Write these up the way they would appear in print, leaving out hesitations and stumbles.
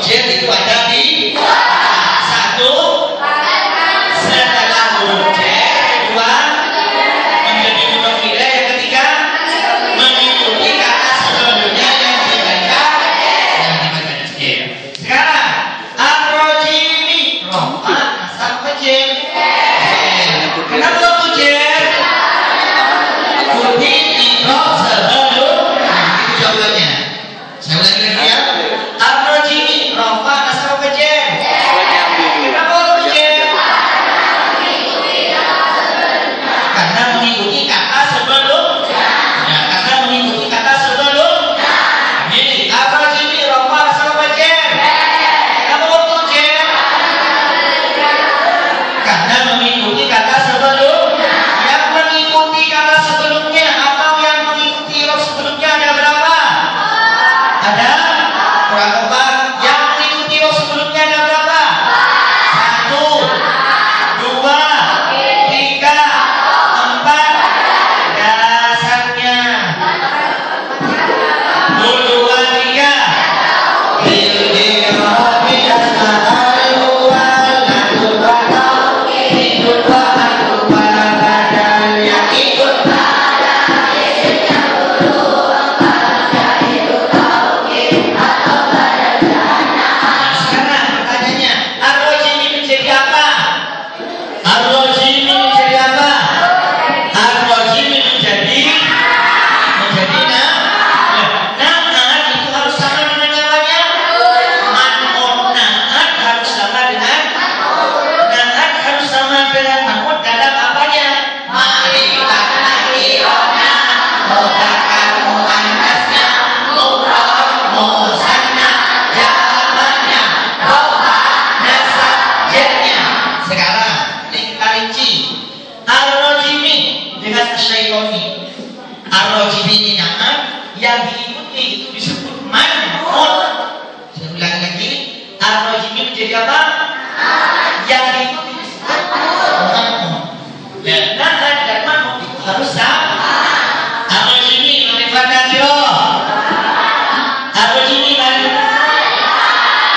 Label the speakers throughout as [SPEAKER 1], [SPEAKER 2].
[SPEAKER 1] objek itu ada di satu setelah objek, kedua menjadi huruf ila, yang ketiga mengikuti kata sebelumnya yang dibaca. Sekarang ar-rajimi rofa nasab kecil. Kenapa waktu jer? Kuti idrof sebelum. Itu jawabannya. Saya ulangi lagi ya. Ar-rajimi rofa nasab kecil. Kenapa waktu jer? Karena mengikuti kata sebelum. Ya, karena mengikuti kata sebelum. Jadi ar-rajimi rofa nasab kecil. Kenapa waktu jer? Karena mengikuti kata sebelum. Yang mengikuti kata sebelumnya atau yang mengikuti huruf sebelumnya ada berapa? Ada? Kurang keempat. Yang mengikuti huruf sebelumnya ada berapa? 1, 2, 3, 4. Dasarnya 1, 2, 3. Sekarang pertanyaannya, ar-rajimi menjadi apa? Ar-rajimi menjadi apa? Ar-rajimi menjadi na'at itu harus sama dengan namanya. Man'ut, na'at harus sama dengan na'at harus sama dengan man'ut dalam apanya? Ma'rifat nakirahnya, mudzakkar muannasnya, mufrad musanna, jawabannya, rofa nasab jernya. Sekarang kita rinci ar-rajimi dengan asyaitoni. Ar-rajimi ini na'at, yang diikuti itu disebut man'ut. Saya ulangi lagi, ar-rajimi menjadi apa? Yang diikuti disebut man'ut. Dan na'at dan man'ut itu harus sama. Ar-rajimi ma'rifat nakirah. Ar-rajimi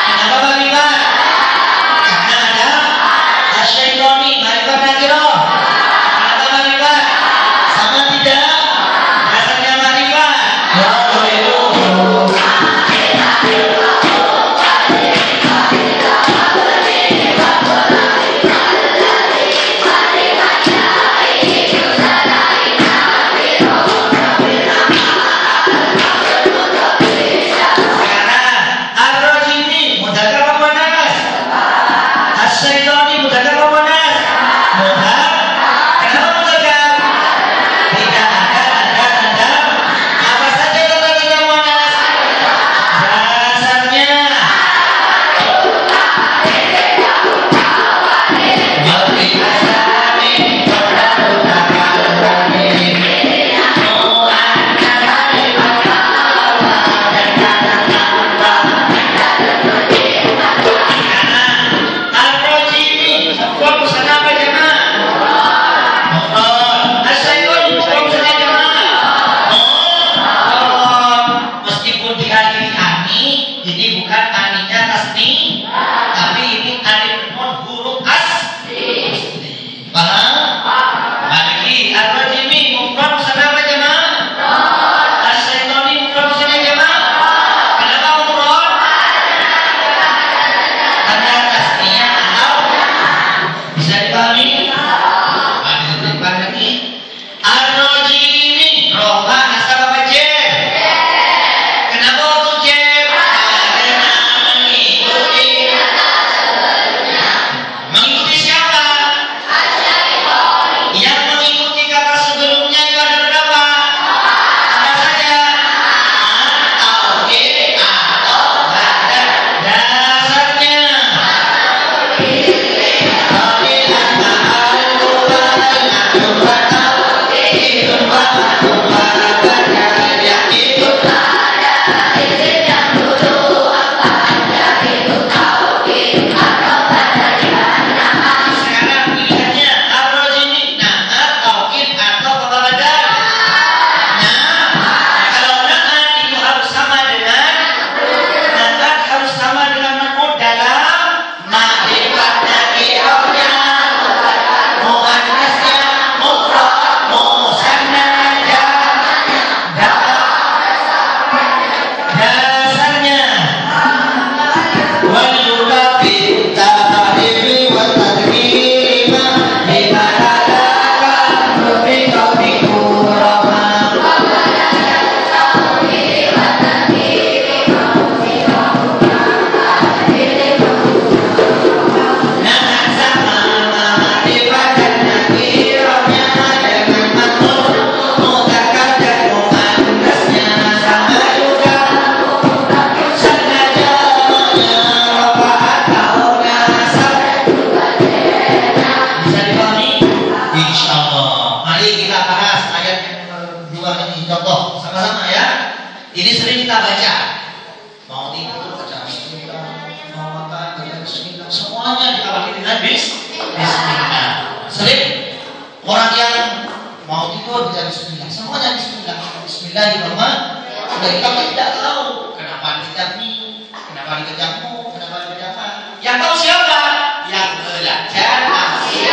[SPEAKER 1] kenapa ma'rifat? Karena ada asyaitoni ma'rifat nakirah. Kenapa ma'rifat? Sama tidak? Dasarnya ma'rifat. ya bismillah. Semuanya diawali dengan bismillah. Sering orang yang mau tidur tidak bismillah, semuanya bismillah. Bismillahirrahmanirrahim. Tapi tidak tahu kenapa dikejar ini, kenapa dikejarmu, kenapa dikejar apa. Yang tahu siapa? Yang belajar tafsir.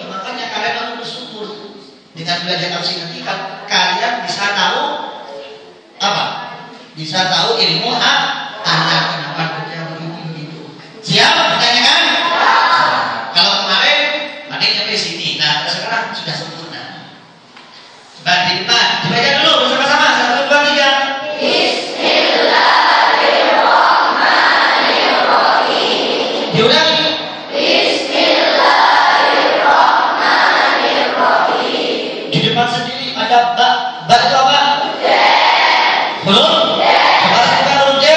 [SPEAKER 1] Makanya kalian harus bersyukur dengan belajar tafsir nanti kalian bisa tahu apa? Bisa tahu ilmu anak kenapa kerja begitu. Siap? Pertanyaan? Kalau kemarin adik sampai sini, nah sekarang sudah sempurna. Coba di depan, dibaca dulu bersama-sama 1, 2, 3. Bismillahirrahmanirrahim. Diulangi. Bismillahirrahmanirrahim. Di depan sendiri ada ba. Ba itu apa? Huruf? Coba sebutkan huruf J.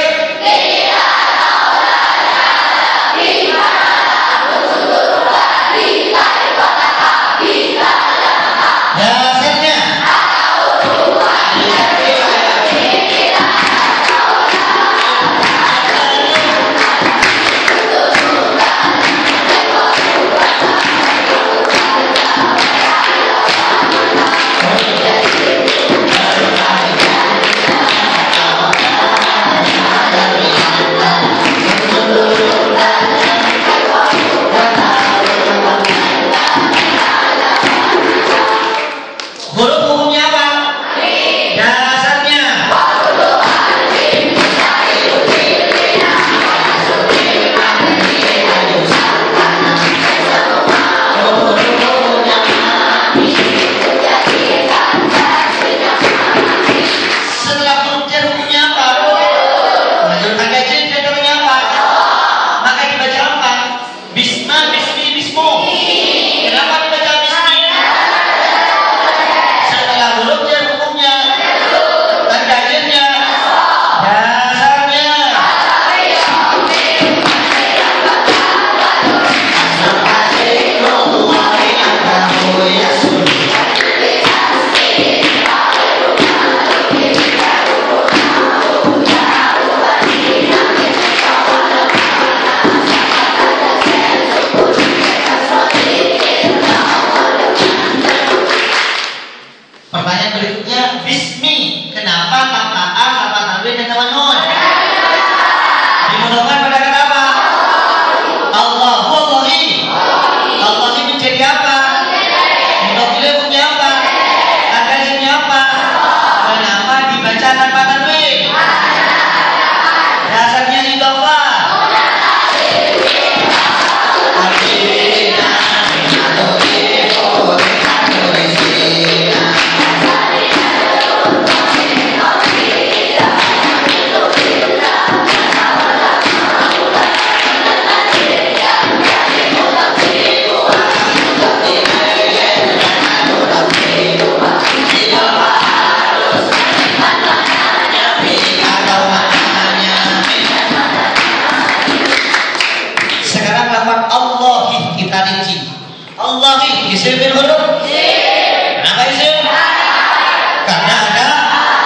[SPEAKER 1] Dasarnya huruf hukumnya apa? Dasarnya setelah huruf J hukumnya apa? Menurut agak J hukumnya apa? Maka dibaca apa? Bisma, bismi, bismu. Kenapa dibaca bismi? Setelah huruf J hukumnya tanda J-nya dasarnya pertanyaan berikutnya, bismi. Kenapa tanpa A, tanpa tanwin, dan tanpa nun? Dimudahkan pada kata apa? Allahu Allahi. Allahi menjadi apa? Mudahkan punya apa? Tandanya apa? Kenapa dibaca tanpa tanwin? Dasarnya idhofah. Sekarang lafaz Allahi kita rinci. Allahi isim bil huruf. Kenapa isim? Karena ada.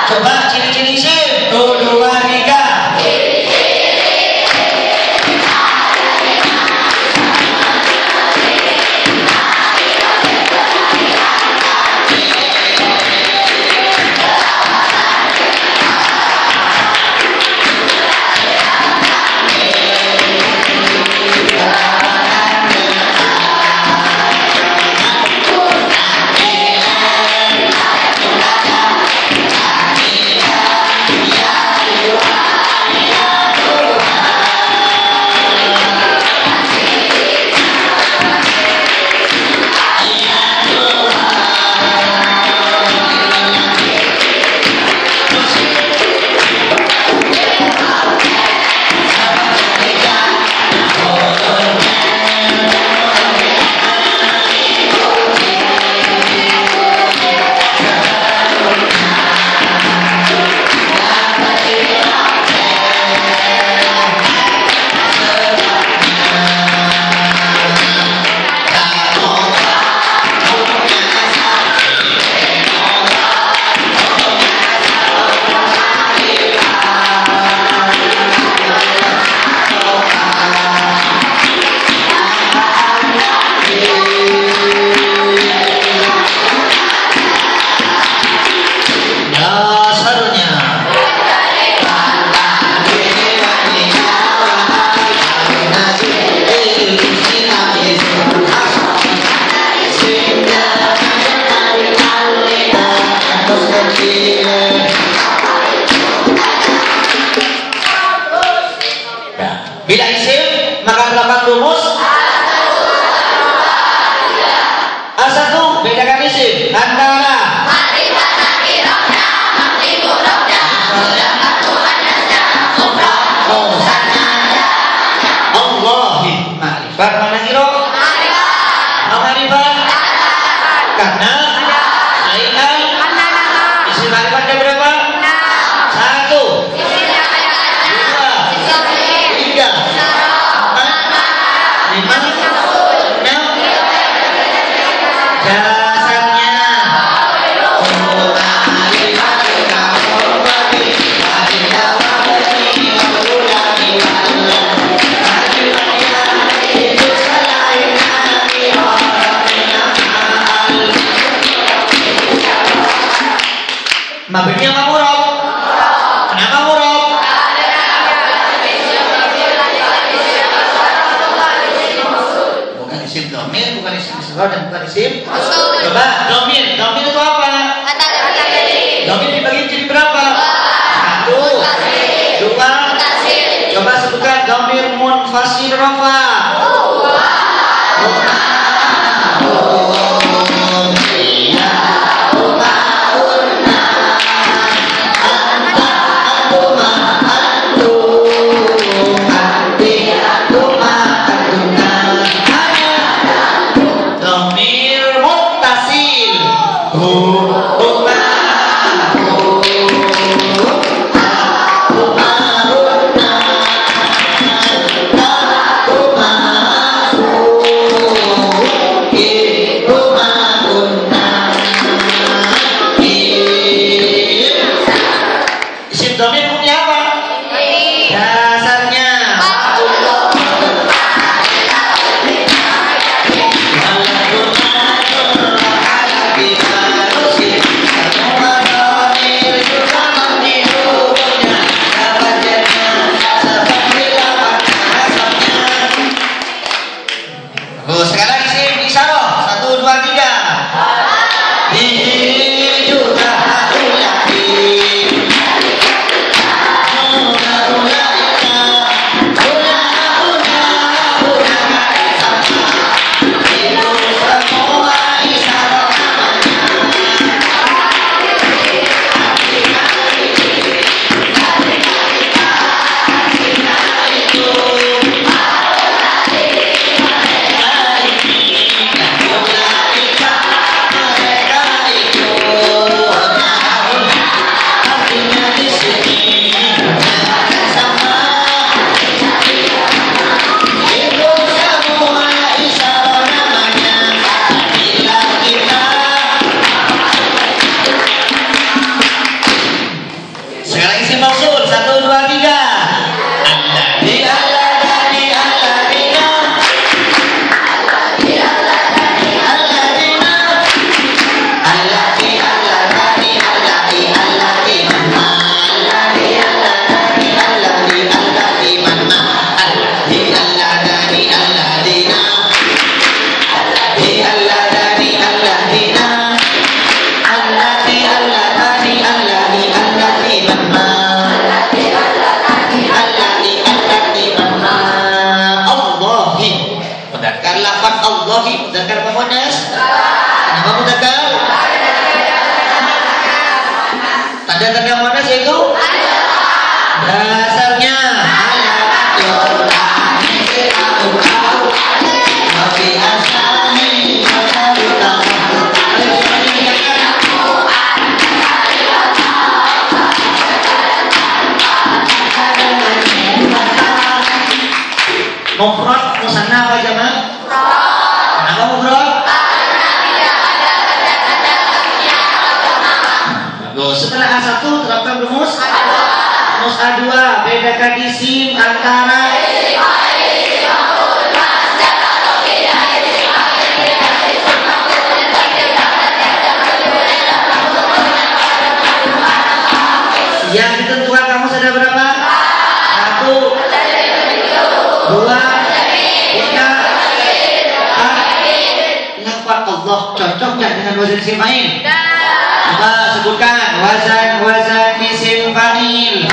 [SPEAKER 1] Coba ciri-ciri isim. 1, 2, 3. Bila isim maka 8 rumus. A1 bedakan isim antara Allahi ma'rifat mana kira? Ma'rifat karena selain isim ma'rifat ada berapa? 1 2 3 4 5 6 dasarnya mabninya apa murab? Kenapa murab? Bukan isim dhamir, bukan isim israr dan bukan isim mausul. Coba dhamir, dhamir itu apa? Dhamir dibagi jadi berapa? 1 2 coba sebutkan dhamir munfasil rafa. Tanda-tanda monas yaitu dasarnya mufrad musanna apa jama'? Kenapa mufrad? Setelah A1 terapkan rumus rumus A2 bedakan isim antara yang ditentukan kamu sudah berapa? 1 2 3 4 lafaz Allah cocok nggak dengan wazan isim fa'il? Coba sebutkan wazan isim fa'il.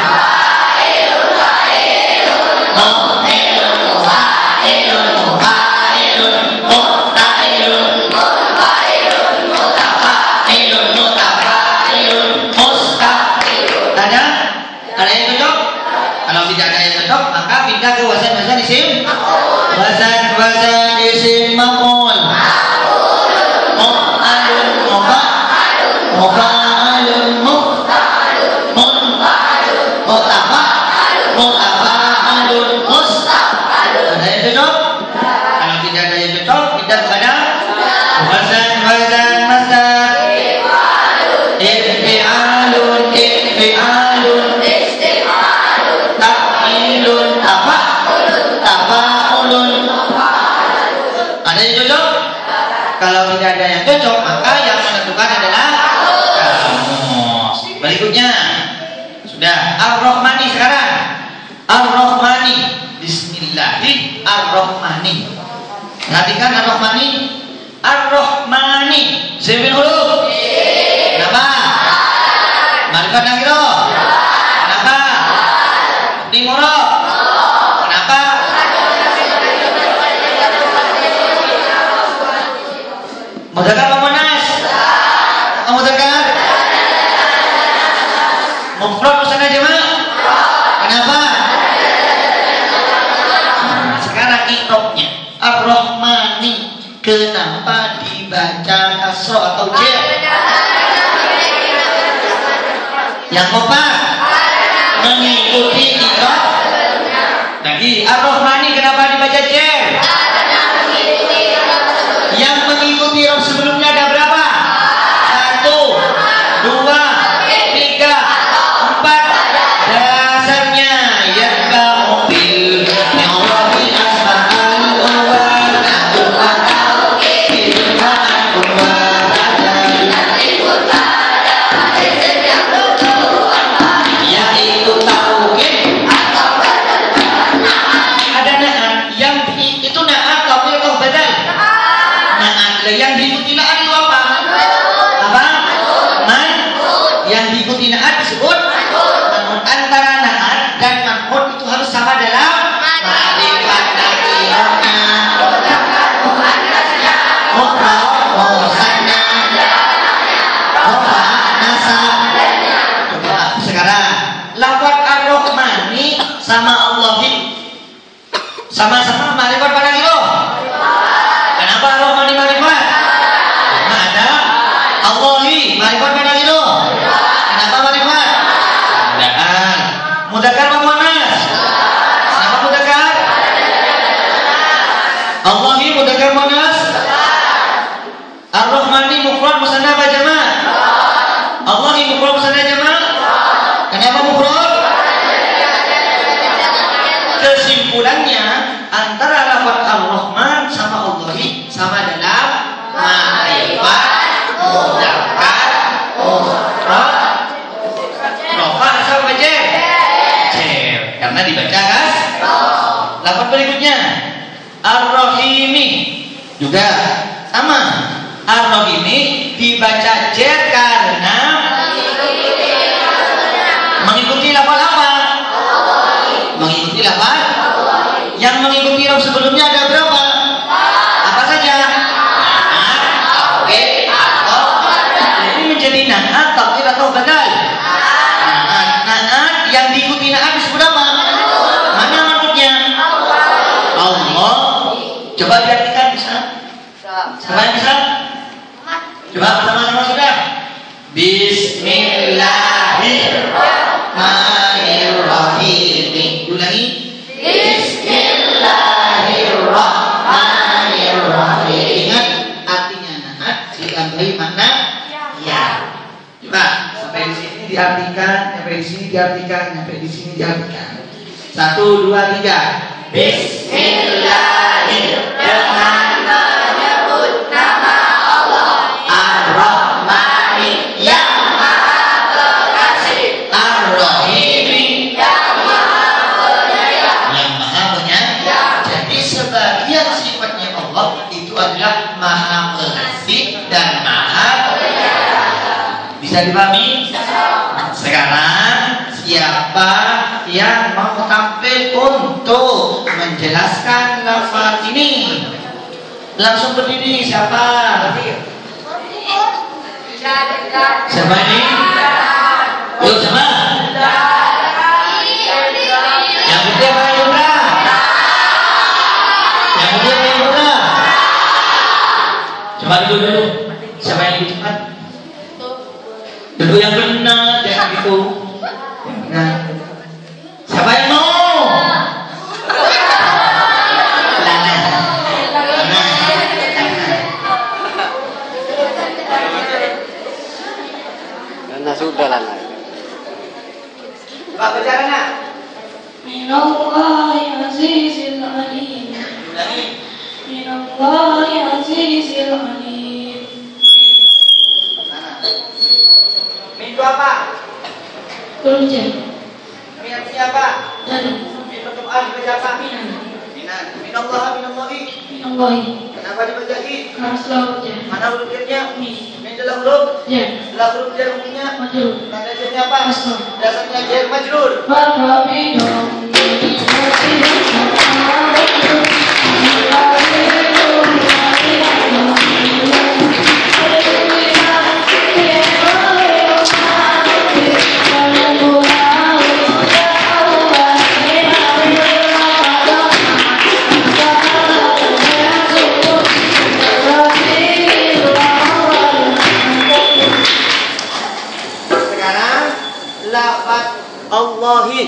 [SPEAKER 1] pindah ke wazan isim. Wazan isim maf'ul. Muf'alun mufa'alun mutafa'alun mustafa'alun. Ada yang cocok? Kalau tidak ada yang cocok, pindah kepada wazan masdar. If'alun taf'ilun tafa'ulun. Ada yang cocok? Kalau tidak ada yang cocok, maka yang menentukan adalah kamus. Berikutnya sudah Ar-Rahmani sekarang. Ar-Rahmani. Bismillahirrahmanirrahim. Perhatikan Ar-Rahmani. Ar-Rahmani. Siapin huruf. Kenapa? Ma'rifat nakiro. Kenapa? Dimurab. Kenapa? Mudzakkar apa muannas? Mudzakkar. Mufrad musanna jama'. Kenapa? Sekarang ikrobnya. Ar-Rahmani. Kenapa dibaca kasro atau jer? Yang keempat, mengikuti ikrob. Lagi Ar-Rahmani kenapa dibaca jer? Yang mengikuti ikrob sebelumnya ada berapa? 1, 2, 3, 4. Dasarnya yaka mobil nyawabi asma'al awal yaitu tauhid. Ada naat yang itu naat tauhid atau badal? Naat yang diikuti naat itu apa? Apa? Man. Yang diikuti naat disebut man'ut. Antara naat dan man'ut itu harus sama dalam ma'rifat nakirahnya, mufrad musanna, rafa nasab. Coba sekarang lafaz Ar-Rahmani sama Allahi sama-sama ma'rifat pada kilo. Kenapa Ar-Rahmani ma'rifat? Karena ada Allahi ma'rifat pada kilo. Kenapa ma'rifat? Adaan. Mudzakkar apa muannas? Kenapa mudzakkar? Allahi mudzakkar muannas. Ar-Rahmani mufrad musanna apa jama'? Allahi mufrad musanna jama'. Kenapa mufrad? Kesimpulannya antara lafaz Ar-Rahman sama Allahi sama dalam ma'rifat mudzakkar mufrad. Rafa asal jer. Karena dibaca kas. Lafaz berikutnya Ar-Rahimi juga sama. Ar-Rahimi dibaca jer karena mengikuti lafaz apa? Mengikuti lafaz. Yang mengikuti lafaz sebelumnya ada berapa? Apa saja? Naat, tauhid, atau ini menjadi naat, tauhid atau badal? Naat yang diikuti naat disebut apa? Mana manutnya? Allah. Coba diartikan bisa? Siapa yang bisa? Coba sama-sama sudah. Bismillahirrahmanirrahim. Ulangi. Bismillahirrahmanirrahim. Ingat artinya naat ditambahi makna ya. Coba sampai di sini diartikan, sampai di sini diartikan, sampai di sini diartikan. 1, 2, 3. Bismillahirrahmanirrahim. Menyebut nama Allah. Ar-Rahmani yang Maha Pengasih. Ar-Rahimi yang Maha Penyayang. Yang Maha Penyayang. Jadi sebagian sifatnya Allah itu adalah Maha Pengasih dan Maha Penyayang. Bisa dipahami? Sekarang siapa yang mau tampil untuk menjelaskan lafaz ini? Langsung berdiri. Siapa? Siapa ini? Yuk sama. Yang gede apa Yudha? Bantu dulu. Siapa yang lebih cepat? Duduk yang benar, jangan gitu. Nah, siapa yang mau?
[SPEAKER 2] Karena sudah lah.
[SPEAKER 1] Pak bicaranya.
[SPEAKER 3] Minallahi azizil alim. Minallahi azizil alim.
[SPEAKER 1] Min itu apa?
[SPEAKER 3] Kerja.
[SPEAKER 1] Min artinya apa?
[SPEAKER 3] Dan
[SPEAKER 1] Min bentuk al dibaca apa?
[SPEAKER 3] minan.
[SPEAKER 1] Minan. Minallahi minallahi.
[SPEAKER 3] Minallahi.
[SPEAKER 1] Kenapa dibaca i?
[SPEAKER 3] Karena selalu kerja.
[SPEAKER 1] Mana huruf jar-nya?
[SPEAKER 3] Mi.
[SPEAKER 1] Min adalah huruf.
[SPEAKER 3] Ya.
[SPEAKER 1] Adalah huruf jar umumnya.
[SPEAKER 3] Majrur.
[SPEAKER 1] Tanda jarnya apa?
[SPEAKER 3] Kasrah.
[SPEAKER 1] Dasarnya jar majrur.
[SPEAKER 3] Maka minum.
[SPEAKER 1] Sekarang lafaz Allahi.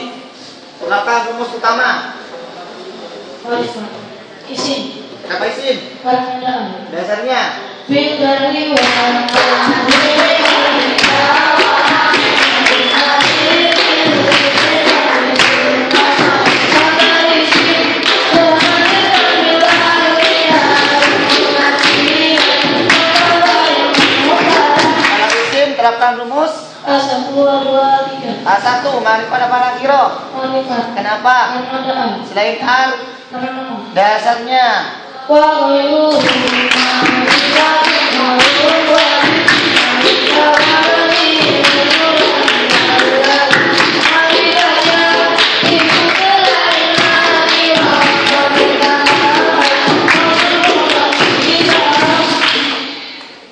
[SPEAKER 1] Lafaz rumus utama.
[SPEAKER 3] Warifat. Isim.
[SPEAKER 1] Kenapa isim?
[SPEAKER 3] Pertanyaan.
[SPEAKER 1] Dasarnya
[SPEAKER 3] Bil dari wa.
[SPEAKER 1] kalau isim terapkan rumus
[SPEAKER 3] Asal 2, 2, 3.
[SPEAKER 1] A1 ma'rifat apa nakiro?
[SPEAKER 3] Warifat.
[SPEAKER 1] Kenapa?
[SPEAKER 3] Karena ada.
[SPEAKER 1] Selain al
[SPEAKER 3] Karena nama.
[SPEAKER 1] dasarnya
[SPEAKER 3] Wa ghairu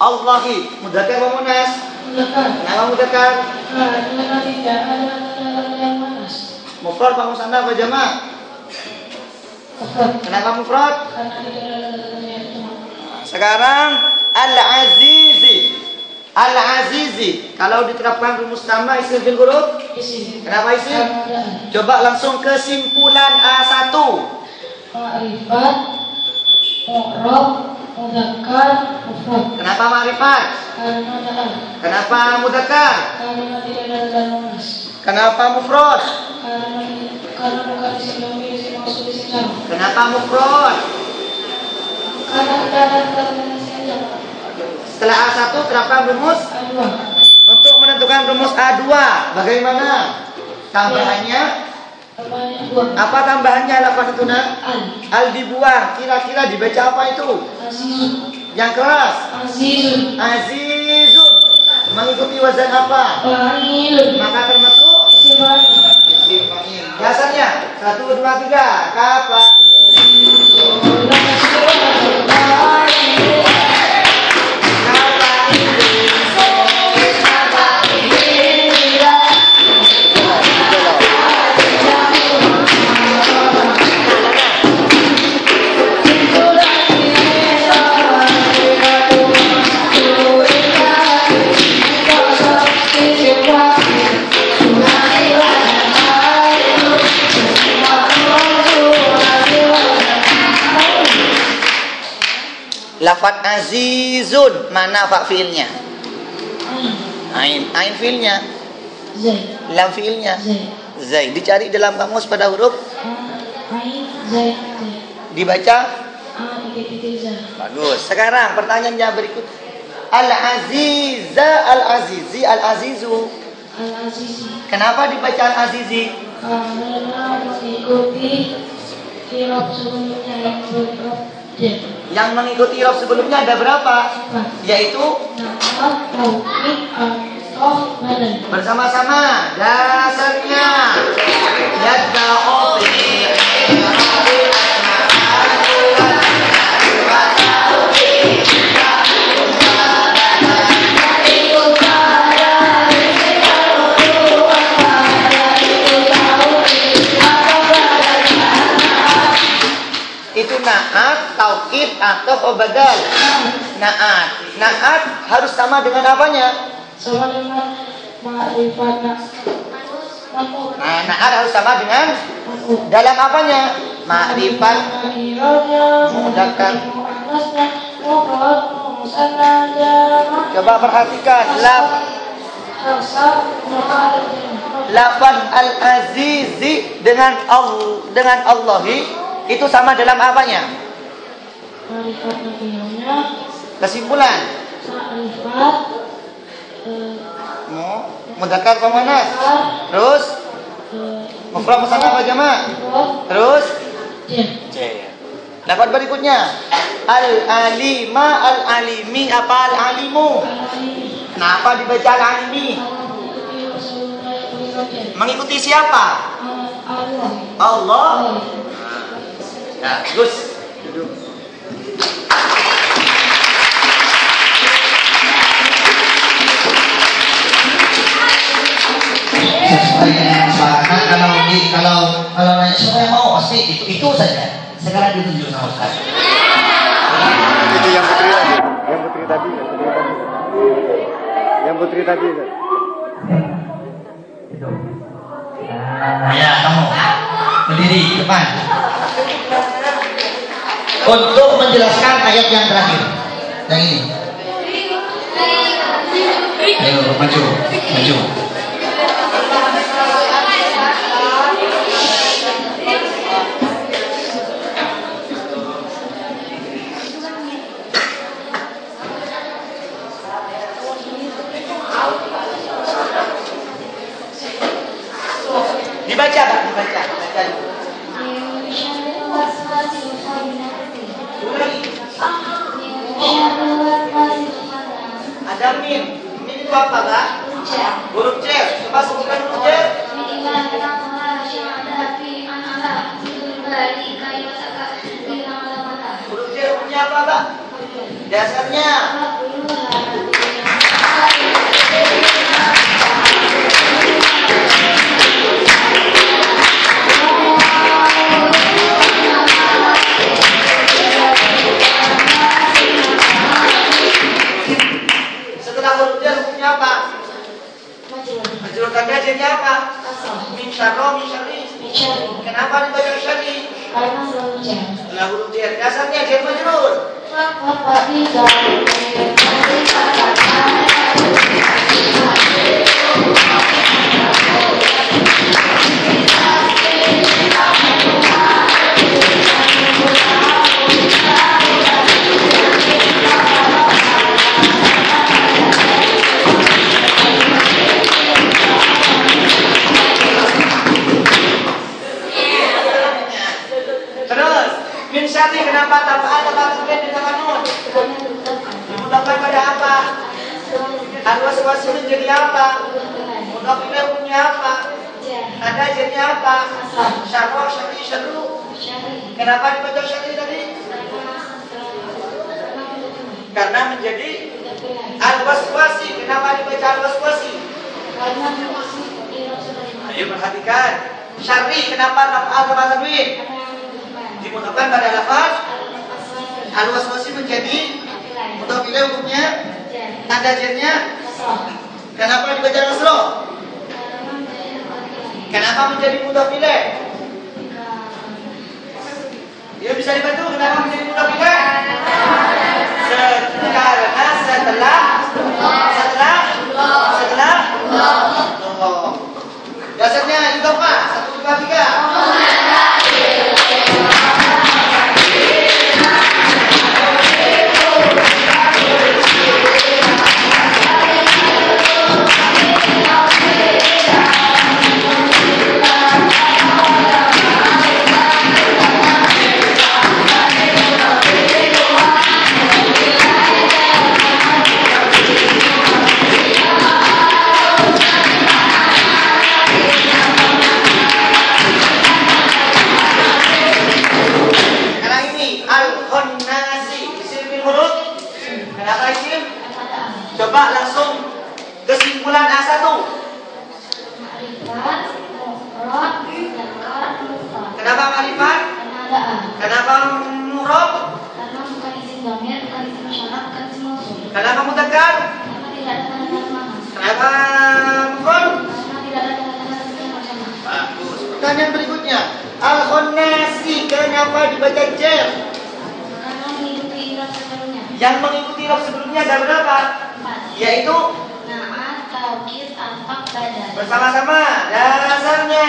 [SPEAKER 1] Allahi mudzakkar wa munas. Kenapa mudzakkar?
[SPEAKER 3] Karena tidak ada kata yang manas.
[SPEAKER 1] Mufrad apa musanna apa jamak?
[SPEAKER 3] Mufrad.
[SPEAKER 1] Kenapa mufrad?
[SPEAKER 3] Karena tidak ada kata yang jamak.
[SPEAKER 1] Sekarang al-azizi. Al-azizi kalau diterapkan rumus tambah isim fil huruf.
[SPEAKER 3] Isim.
[SPEAKER 1] Kenapa isim?
[SPEAKER 3] Karena ada.
[SPEAKER 1] Coba langsung kesimpulan A1.
[SPEAKER 3] Ma'rifat, mu'rab, mudzakkar, mufrad.
[SPEAKER 1] Kenapa ma'rifat?
[SPEAKER 3] Karena ada.
[SPEAKER 1] Kenapa mudzakkar?
[SPEAKER 3] Karena tidak ada kata manas.
[SPEAKER 1] Kenapa mufrad?
[SPEAKER 3] Karena bukan isim dhamir, isim maksud, isim jamak.
[SPEAKER 1] Kenapa mufrad?
[SPEAKER 3] Karena tidak ada kata manas yang jamak.
[SPEAKER 1] Setelah A1 terapkan rumus
[SPEAKER 3] Kedua.
[SPEAKER 1] untuk menentukan rumus A2. Bagaimana? Tambahannya
[SPEAKER 3] Tambahnya 2.
[SPEAKER 1] apa tambahannya lafaz itu nak?
[SPEAKER 3] Al.
[SPEAKER 1] Al dibuang. Kira-kira dibaca apa itu?
[SPEAKER 3] Azizun.
[SPEAKER 1] Yang keras.
[SPEAKER 3] Azizun.
[SPEAKER 1] Azizun. Mengikuti wazan apa?
[SPEAKER 3] Fa'ilun.
[SPEAKER 1] Maka termasuk
[SPEAKER 3] Isim fa'il.
[SPEAKER 1] isim fa'il. Biasanya 1, 2, 3. Kafa'il. Lafaz azizun mana fa fiilnya? Ain fiilnya,
[SPEAKER 3] Zai.
[SPEAKER 1] lam fiilnya.
[SPEAKER 3] Zai.
[SPEAKER 1] Zai dicari dalam kamus pada huruf
[SPEAKER 3] Ain. Zai.
[SPEAKER 1] dibaca.
[SPEAKER 3] Zai.
[SPEAKER 1] Bagus. Sekarang pertanyaannya berikut. Al-aziza al-azizi al-azizu.
[SPEAKER 3] Al-Azizi.
[SPEAKER 1] Kenapa dibaca al-azizi?
[SPEAKER 3] Karena mengikuti kirab sebelumnya yang berikut.
[SPEAKER 1] Yang mengikuti rob sebelumnya ada berapa? Yaitu
[SPEAKER 3] Nama, tauhid, atau badan.
[SPEAKER 1] bersama-sama dasarnya yadba'u fi Itu na'at, taukid, atau badal. Na'at harus sama dengan apanya?
[SPEAKER 3] Sama dengan ma'rifat.
[SPEAKER 1] Nah, na'at harus sama dengan dalam apanya? Ma'rifat, mudzakkar. Coba perhatikan lafaz al-azizi dengan Allahi itu sama dalam apanya? Kesimpulan. Mudzakkar apa muannas? Terus mufrad musanna apa jamak? Terus lafaz berikutnya al-alima, al-alimi apa al-alimu? Kenapa dibaca al-alimi? Mengikuti siapa? Allah. Nah, Gus, duduk. Kalau nanya semua yang mau pasti itu saja. Sekarang ditunjuk sama Ustaz.
[SPEAKER 2] Itu yang putri tadi.
[SPEAKER 1] Ya, kamu berdiri depan untuk menjelaskan ayat yang terakhir. Yang ini. Ayo maju. Dibaca. Ada min itu apa, Kak? Huruf C. Coba sebutkan huruf C. Huruf C hurufnya apa, Kak? Dasarnya. Setelah huruf C hurufnya apa? Majrur tanda jadinya apa? Min syarro, min syarri. Kenapa dibaca syarri?
[SPEAKER 3] Karena selalu jar.
[SPEAKER 1] Setelah huruf C dasarnya jar majrur. Terus min syarri kenapa tanpa kemudian ditambah nun? Dimudahkan pada apa? Al-waswas menjadi apa? Mudhaf ilaih hukumnya apa? Ada jadinya apa? Syarro, syarri, syarru. Kenapa dibaca syarri tadi? Karena menjadi al-waswasi. Kenapa dibaca al-waswasi? Ayo perhatikan. Syarri kenapa tanpa tanwin? Dimudahkan pada lafaz al-waswasi menjadi mudhaf ilaih hukumnya tanda jarnya. Kenapa dibaca nasro? Kenapa menjadi mudhaf ilaih? Ya bisa dibantu kenapa menjadi mudhaf ilaih? Karena setelah dasarnya itu apa? 1, 2, 3. Kenapa mudzakkar? Kenapa mufrad? Bagus. Pertanyaan berikutnya, al-khonnasi kenapa dibaca jer? Yang mengikuti roh sebelumnya ada berapa? Yaitu bersama-sama dasarnya.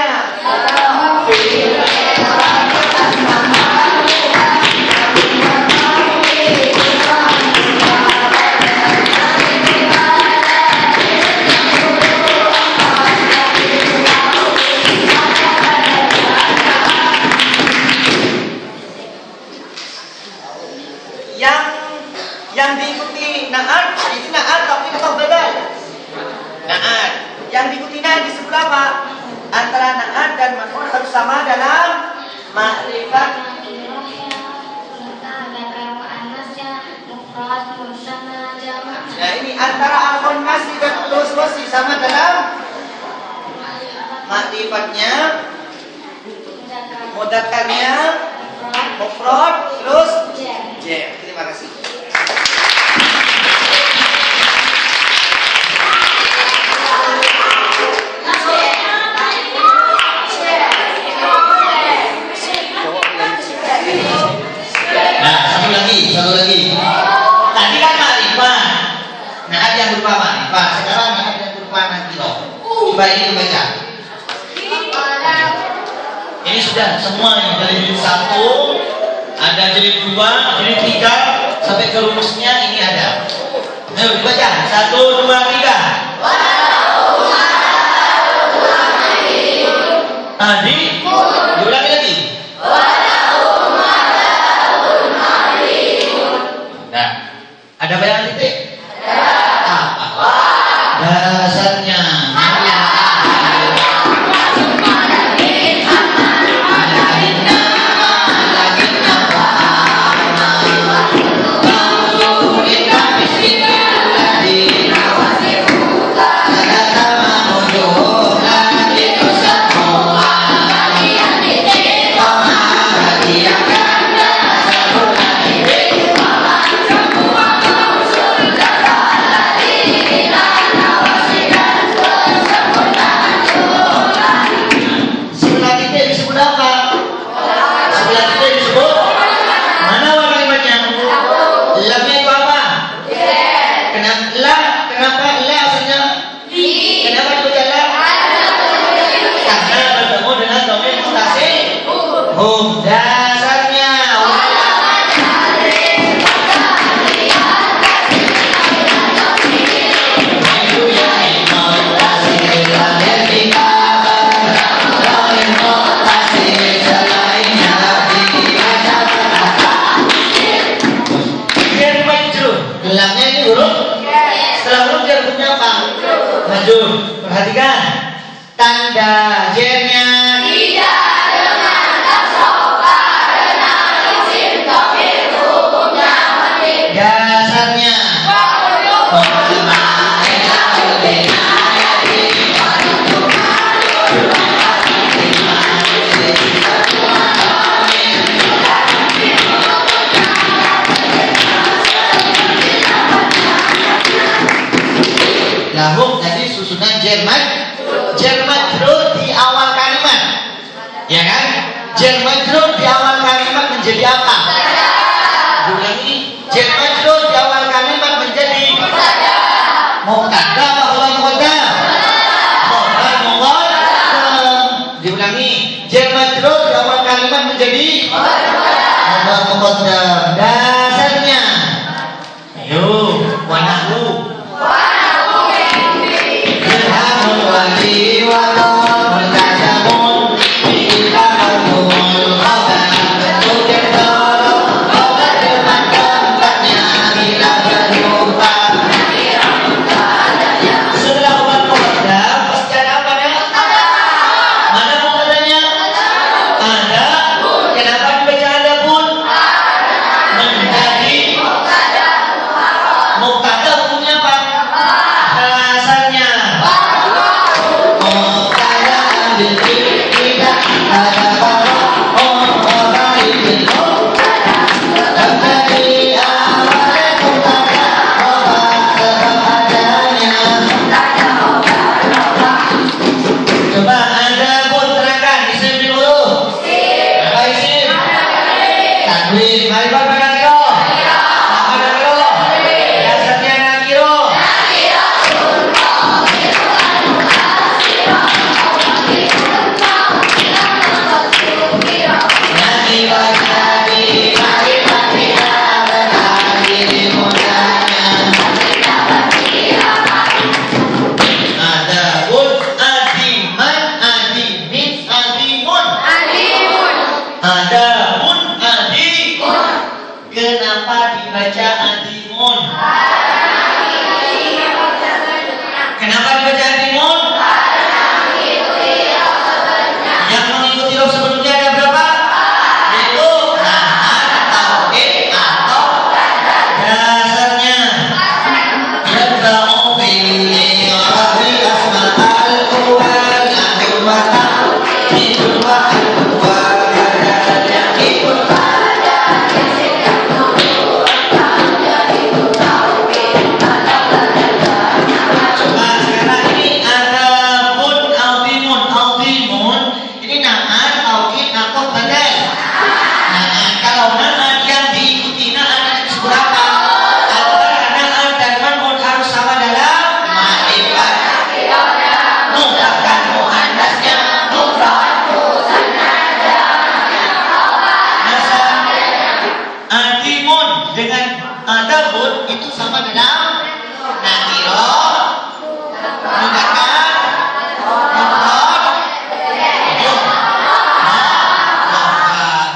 [SPEAKER 1] Yang diikuti na'at, ini na'at tapi tetap badal. Na'at. Yang diikuti na'at disebut apa? Antara na'at dan maf'ul harus sama dalam ma'rifat. Nah ini antara al-khonnasi dan al-waswasi sama dalam ma'rifatnya, mudzakarnya, mufrad, terus jer. Terima kasih. Nah, satu lagi. Tadi kan ma'rifat. Nah, ada yang berupa ma'rifat. Sekarang ada yang berupa nakirah. Coba ini dibaca. Ini sudah semuanya dari jilid 1, ada jilid 2, jilid 3 sampai ke rumusnya ini ada. Ayo dibaca. 1, 2, 3. Tadi diulangi lagi. Nah, ada bayangan titik? Apa? Dasarnya. Perhatikan tanda jernya tidak dengan kasroh karena isim dhamir hukumnya mati. Dasarnya lahum. Jadi susunan jer majrur di awal kalimat, ya kan? Jer majrur di awal kalimat menjadi apa? Diulangi. Jer majrur di awal kalimat menjadi mubtada apa khabar muqaddam? Khabar muqaddam. Diulangi. Jer majrur di awal kalimat menjadi khabar muqaddam. Dasarnya ayo wanahu Tanwin. Mari Bapak nakiro. Apa nakiro? Dasarnya nakiro. Kenapa dibaca adimun? Kenapa dibaca adimun? Yang mengikuti huruf sebelumnya ada berapa? Yaitu naat, taukid, atau dasarnya. Yadba'u fil i'rabi asma'al awwal akhir wa ta'khir wa awwal badal yakun. Dengan adabun itu sama dengan nakiro, mudzakkar, mufrad,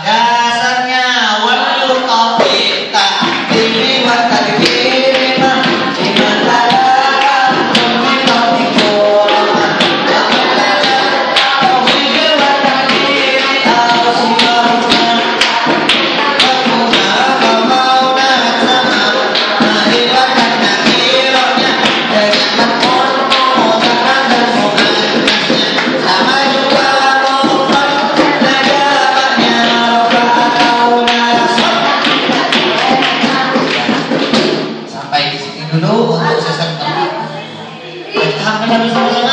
[SPEAKER 1] dasarnya wal yutafi ta'dili wa tadbiri ma liman talaka min tawfiqur tawfiq wa tadbiri asma'una dulu untuk sesat. Alhamdulillah.